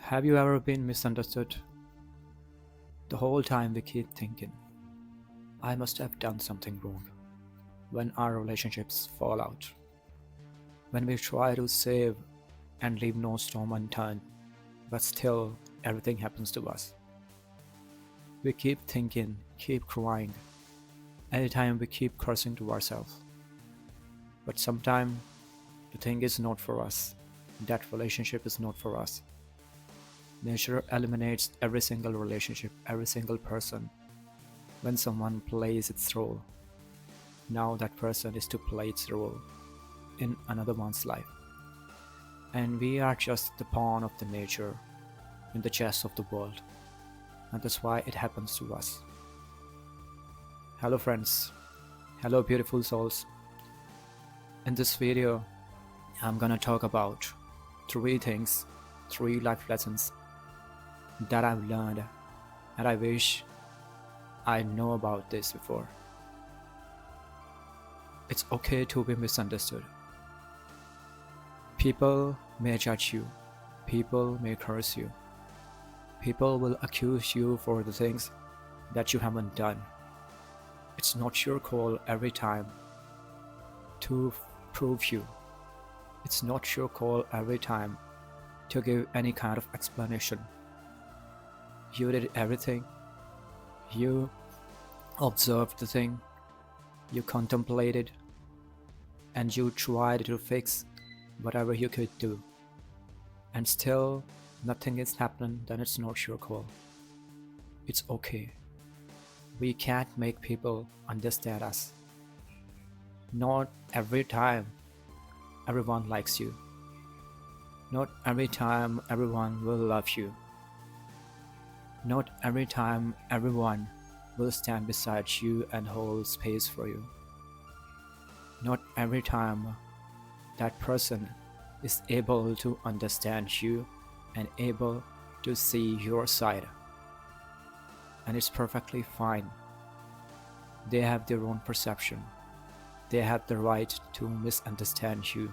Have you ever been misunderstood? The whole time we keep thinking, I must have done something wrong. When our relationships fall out, when we try to save and leave no stone unturned, but still everything happens to us. We keep thinking, keep crying, anytime we keep cursing to ourselves. But sometimes the thing is not for us. That relationship is not for us. Nature eliminates every single relationship, every single person when someone plays its role. Now that person is to play its role in another one's life. And we are just the pawn of the nature in the chess of the world. And that's why it happens to us. Hello friends. Hello beautiful souls. In this video, I'm gonna talk about three things, three life lessons that I've learned, and I wish I know about this before. It's okay to be misunderstood. People may judge you. People may curse you. People will accuse you for the things that you haven't done. It's not your call every time to prove you. It's not your call every time to give any kind of explanation. You did everything. You observed the thing. You contemplated. And you tried to fix whatever you could do. And still nothing is happening, then it's not your call. It's okay. We can't make people understand us. Not every time everyone likes you. Not every time everyone will love you. Not every time everyone will stand beside you and hold space for you. Not every time that person is able to understand you and able to see your side. And it's perfectly fine. They have their own perception. They have the right to misunderstand you.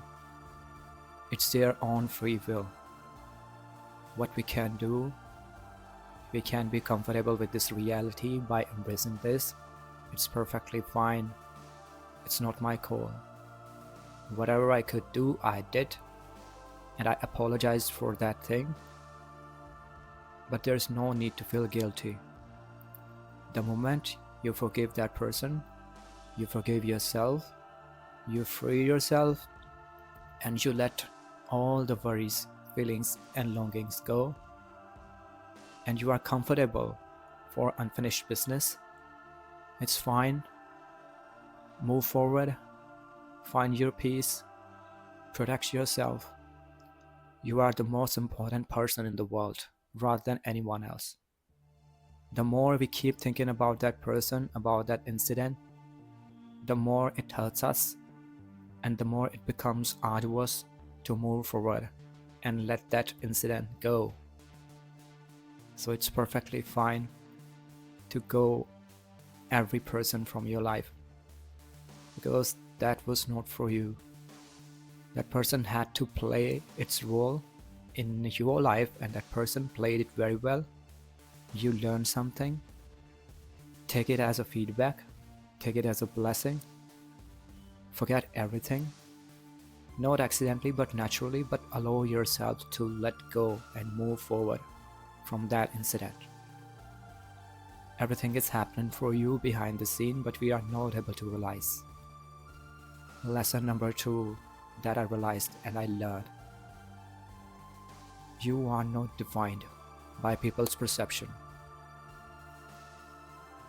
It's their own free will. What we can do, we can be comfortable with this reality by embracing this. It's perfectly fine. It's not my call. Whatever I could do, I did. And I apologized for that thing. But there's no need to feel guilty. The moment you forgive that person, you forgive yourself, you free yourself, and you let all the worries, feelings, and longings go, and you are comfortable for unfinished business, it's fine. Move forward, find your peace, protect yourself. You are the most important person in the world, rather than anyone else. The more we keep thinking about that person, about that incident, the more it hurts us, and the more it becomes arduous to move forward and let that incident go. So it's perfectly fine to go every person from your life, because that was not for you. That person had to play its role in your life, and that person played it very well. You learned something. Take it as a feedback. Take it as a blessing. Forget everything. Not accidentally but naturally, but allow yourself to let go and move forward from that incident. Everything is happening for you behind the scene, but we are not able to realize. Lesson number 2 that I realized and I learned. You are not defined by people's perception.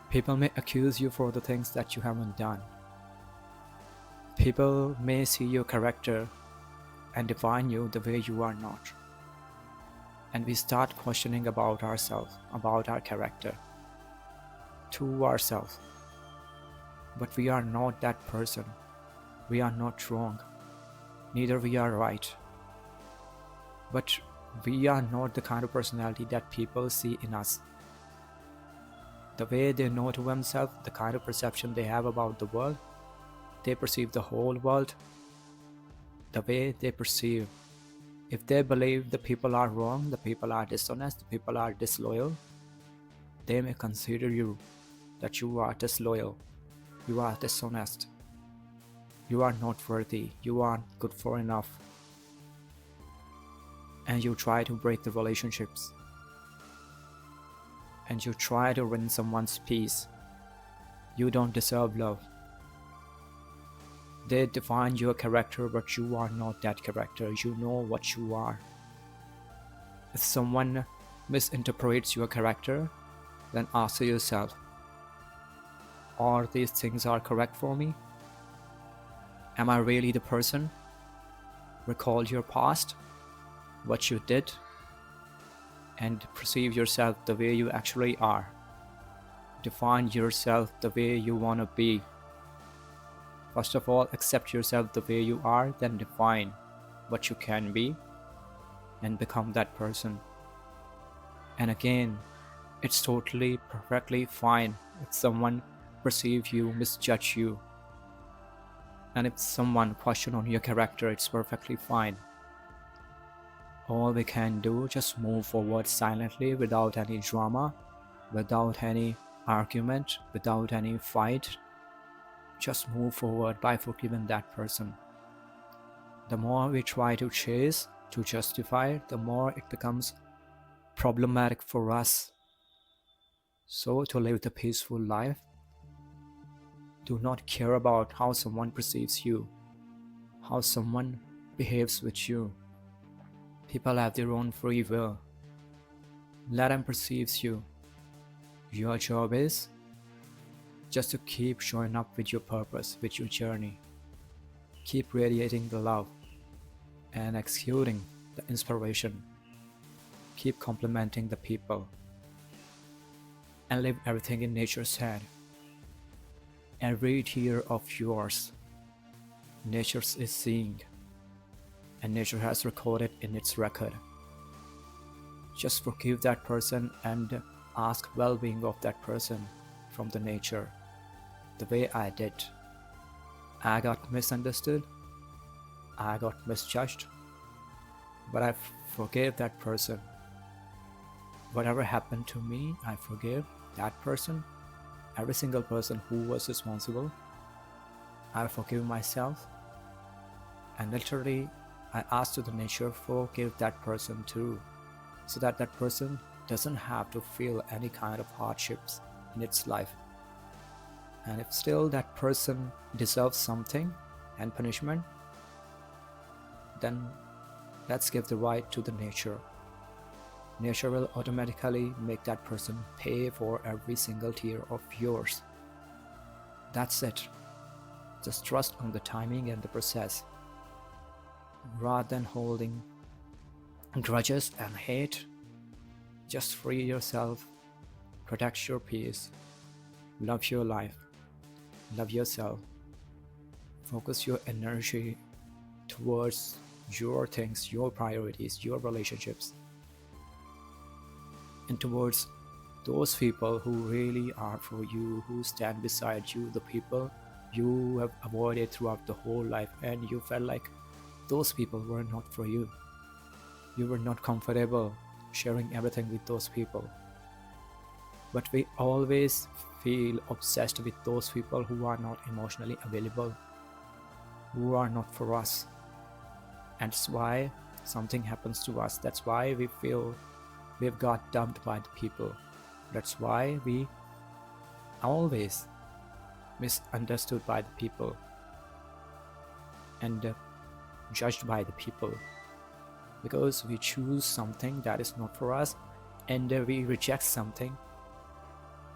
People may accuse you for the things that you haven't done. People may see your character and define you the way you are not. And we start questioning about ourselves, about our character, to ourselves. But we are not that person. We are not wrong. Neither we are right. But we are not the kind of personality that people see in us. The way they know to themselves, the kind of perception they have about the world, they perceive the whole world. The way they perceive If they believe the people are wrong, the people are dishonest, the people are disloyal, they may consider you that you are disloyal, you are dishonest, you are not worthy, you aren't good for enough, and you try to break the relationships, and you try to ruin someone's peace. You don't deserve love. They define your character, but you are not that character. You know what you are. If someone misinterprets your character, then ask yourself, are these things are correct for me? Am I really the person? Recall your past, what you did, and perceive yourself the way you actually are. Define yourself the way you want to be. First of all, accept yourself the way you are, then define what you can be and become that person. And again, it's totally perfectly fine if someone perceive you, misjudge you, and if someone question on your character, it's perfectly fine. All we can do, just move forward silently without any drama, without any argument, without any fight. Just move forward by forgiving that person. The more we try to chase, to justify, the more it becomes problematic for us. So to live the peaceful life, do not care about how someone perceives you, how someone behaves with you. People have their own free will. Let them perceive you. Your job is just to keep showing up with your purpose, with your journey. Keep radiating the love and executing the inspiration. Keep complimenting the people and leave everything in nature's hand. Every tear of yours, nature is seeing, and nature has recorded in its record. Just forgive that person and ask well-being of that person from the nature. The way I did. I got misunderstood, I got misjudged, but I forgave that person. Whatever happened to me, I forgive that person, every single person who was responsible. I forgive myself, and literally I ask to the nature, forgive that person too, so that that person doesn't have to feel any kind of hardships in its life. And if still that person deserves something and punishment, then let's give the right to the nature. Nature will automatically make that person pay for every single tear of yours. That's it. Just trust on the timing and the process. Rather than holding grudges and hate, just free yourself, protect your peace, love your life, love yourself, focus your energy towards your things, your priorities, your relationships, and towards those people who really are for you, who stand beside you, the people you have avoided throughout the whole life and you felt like those people were not for you. You were not comfortable sharing everything with those people. But we always feel obsessed with those people who are not emotionally available, who are not for us. And that's why something happens to us. That's why we feel we've got dumped by the people. That's why we always misunderstood by the people and judged by the people, because we choose something that is not for us and we reject something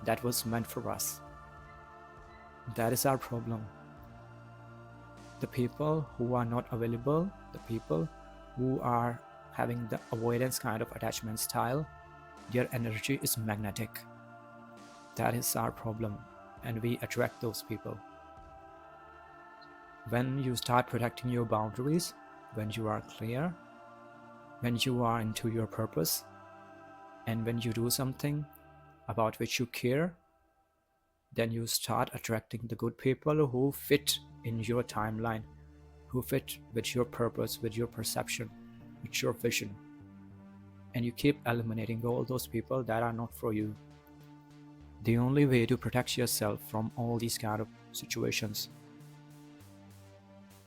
that was meant for us. That is our problem. The people who are not available, the people who are having the avoidance kind of attachment style, their energy is magnetic. That is our problem, and we attract those people. When you start protecting your boundaries, when you are clear, when you are into your purpose, and when you do something about which you care, then you start attracting the good people who fit in your timeline, who fit with your purpose, with your perception. it's your vision. And you keep eliminating all those people that are not for you. The only way to protect yourself from all these kind of situations.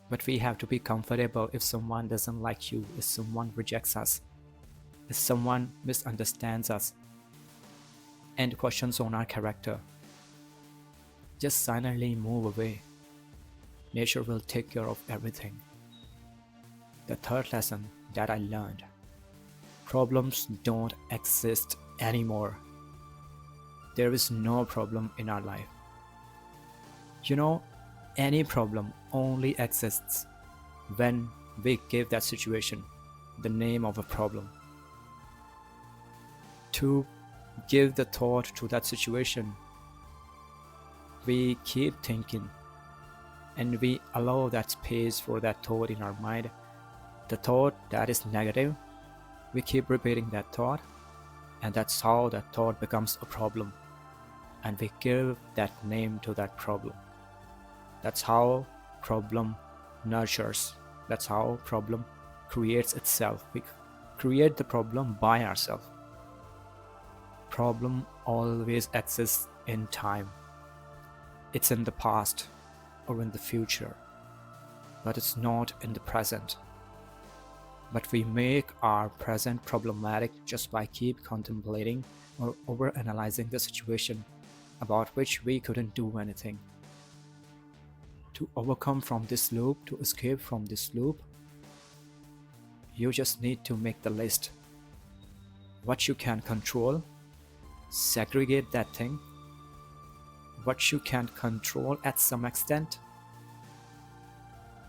But we have to be comfortable if someone doesn't like you, if someone rejects us, if someone misunderstands us and questions on our character. Just silently move away. Nature will take care of everything. The third lesson that I learned: problems don't exist anymore. There is no problem in our life. You know, any problem only exists when we give that situation the name of a problem. To give the thought to that situation, we keep thinking and we allow that space for that thought in our mind. The thought that is negative, we keep repeating that thought, and that's how that thought becomes a problem, and we give that name to that problem. That's how problem nurtures. That's how problem creates itself. We create the problem by ourselves. Problem always exists in time. It's in the past or in the future, but it's not in the present. But we make our present problematic just by keep contemplating or overanalyzing the situation about which we couldn't do anything. To overcome from this loop, to escape from this loop, you just need to make the list. What you can control, segregate that thing. What you can control at some extent,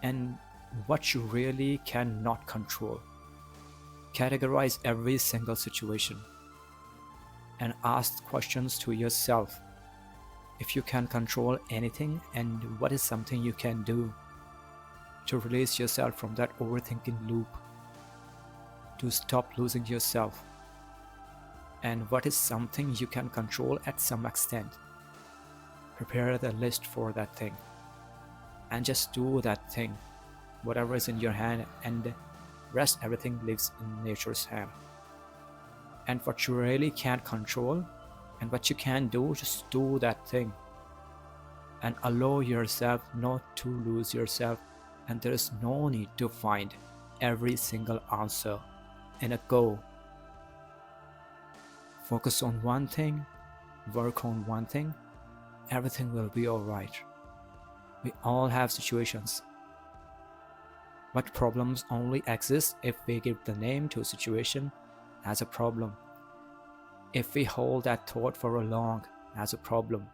and what you really cannot control. Categorize every single situation and ask questions to yourself. If you can control anything, and what is something you can do to release yourself from that overthinking loop, to stop losing yourself, and what is something you can control at some extent. Prepare the list for that thing and just do that thing, whatever is in your hand, and rest everything lives in nature's hand. And what you really can't control and what you can do, just do that thing and allow yourself not to lose yourself. And there is no need to find every single answer in a go. Focus on one thing, work on one thing, everything will be alright. We all have situations, but problems only exist if we give the name to a situation as a problem. If we hold that thought for a long as a problem.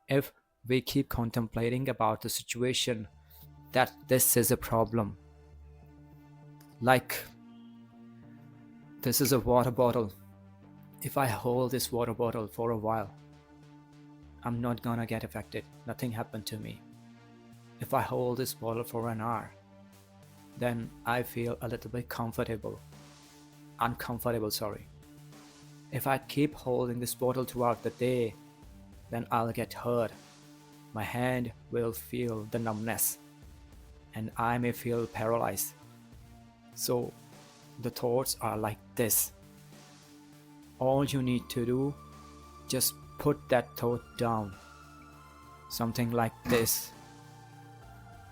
If we keep contemplating about the situation that this is a problem. Like, this is a water bottle. If I hold this water bottle for a while, I'm not gonna get affected. Nothing happened to me. If I hold this bottle for an hour, then I feel a little bit uncomfortable, sorry. If I keep holding this bottle throughout the day, then I'll get hurt. My hand will feel the numbness, and I may feel paralyzed. So the thoughts are like this. All you need to do, just put that thought down, something like this,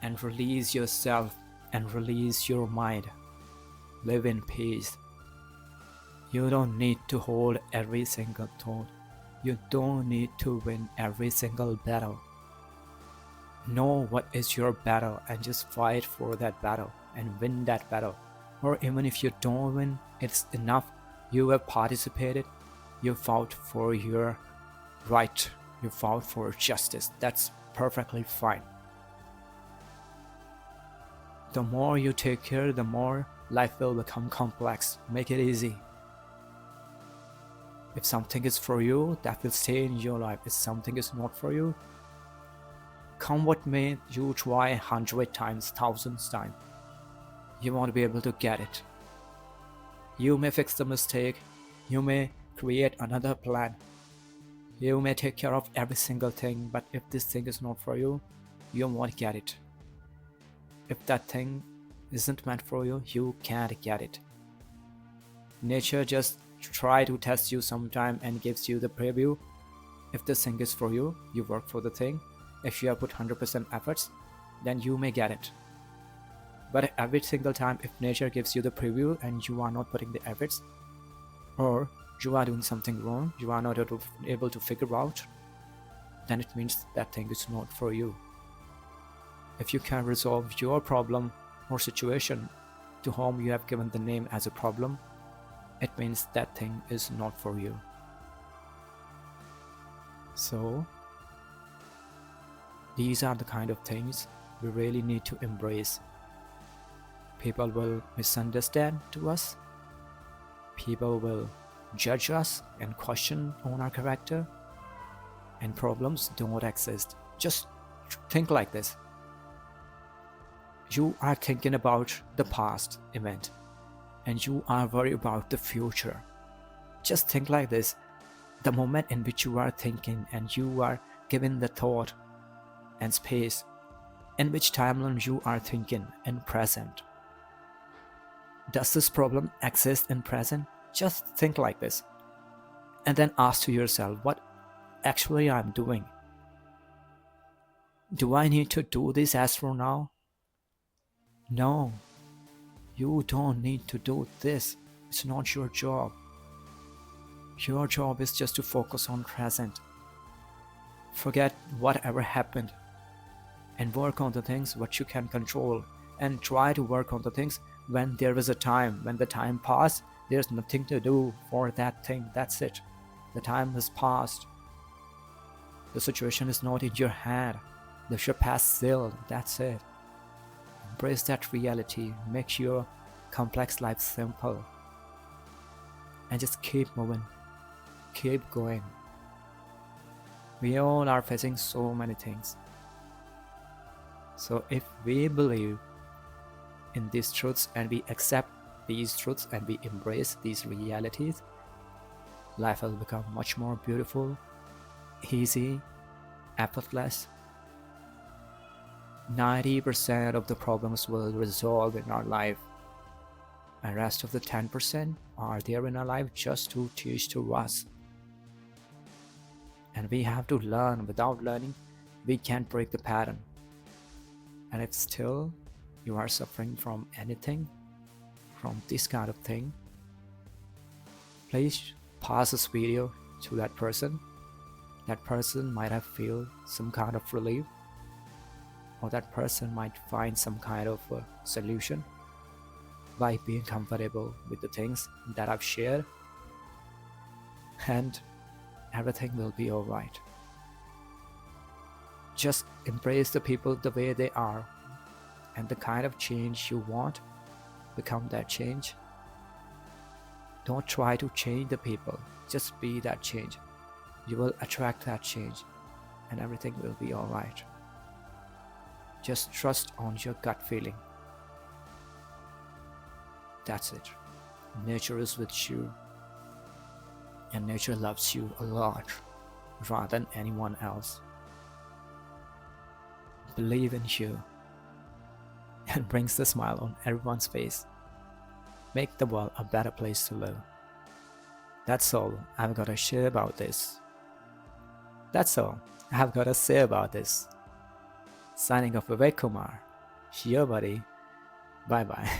and release yourself and release your mind. Live in peace. You don't need to hold every single thought. You don't need to win every single battle. Know what is your battle and just fight for that battle and win that battle. Or even if you don't win, it's enough. You have participated. You fought for your right. You fought for justice. That's perfectly fine. The more you take care, the more life will become complex. Make it easy. If something is for you, that will stay in your life. If something is not for you, come what may, you try 100 times, 1,000 times. You won't be able to get it. You may fix the mistake. You may create another plan. You may take care of every single thing, but if this thing is not for you, you won't get it. If that thing isn't meant for you, you can't get it. Nature just try to test you sometime and gives you the preview. If this thing is for you, you work for the thing. If you have put 100% efforts, then you may get it. But every single time if nature gives you the preview and you are not putting the efforts, or you are doing something wrong, you are not able to figure out, then it means that thing is not for you. If you can resolve your problem or situation to whom you have given the name as a problem, it means that thing is not for you. So, these are the kind of things we really need to embrace. People will misunderstand to us. People will judge us and question on our character. And problems don't exist. Just think like this. You are thinking about the past event and you are worried about the future. Just think like this. The moment in which you are thinking and you are given the thought and space, in which timeline you are thinking in present. Does this problem exist in present? Just think like this. And then ask to yourself, what actually I'm doing? Do I need to do this as for now? No, you don't need to do this. It's not your job. Your job is just to focus on present. Forget whatever happened and work on the things what you can control, and try to work on the things when there is a time. When the time passed, there's nothing to do for that thing. That's it. The time has passed. The situation is not in your hand. The ship has sailed. That's it. Embrace that reality. Make your complex life simple. And just keep moving. Keep going. We all are facing so many things. So if we believe in these truths and we accept these truths and we embrace these realities, life will become much more beautiful, easy, effortless. 90% of the problems will resolve in our life, and rest of the 10% are there in our life just to teach to us. And we have to learn. Without learning, we can't break the pattern. And if still you are suffering from anything, from this kind of thing, please pass this video to that person. That person might have feel some kind of relief, or that person might find some kind of solution by being comfortable with the things that I've shared, and everything will be alright. Just embrace the people the way they are, and the kind of change you want, become that change. Don't try to change the people, just be that change. You will attract that change, and everything will be alright. Just trust on your gut feeling. That's it. Nature is with you, and nature loves you a lot, rather than anyone else. Believe in you, and brings the smile on everyone's face. Make the world a better place to live. That's all I've got to share about this. That's all I've got to say about this. Signing off, Vivek Kumar. Your buddy. Bye bye.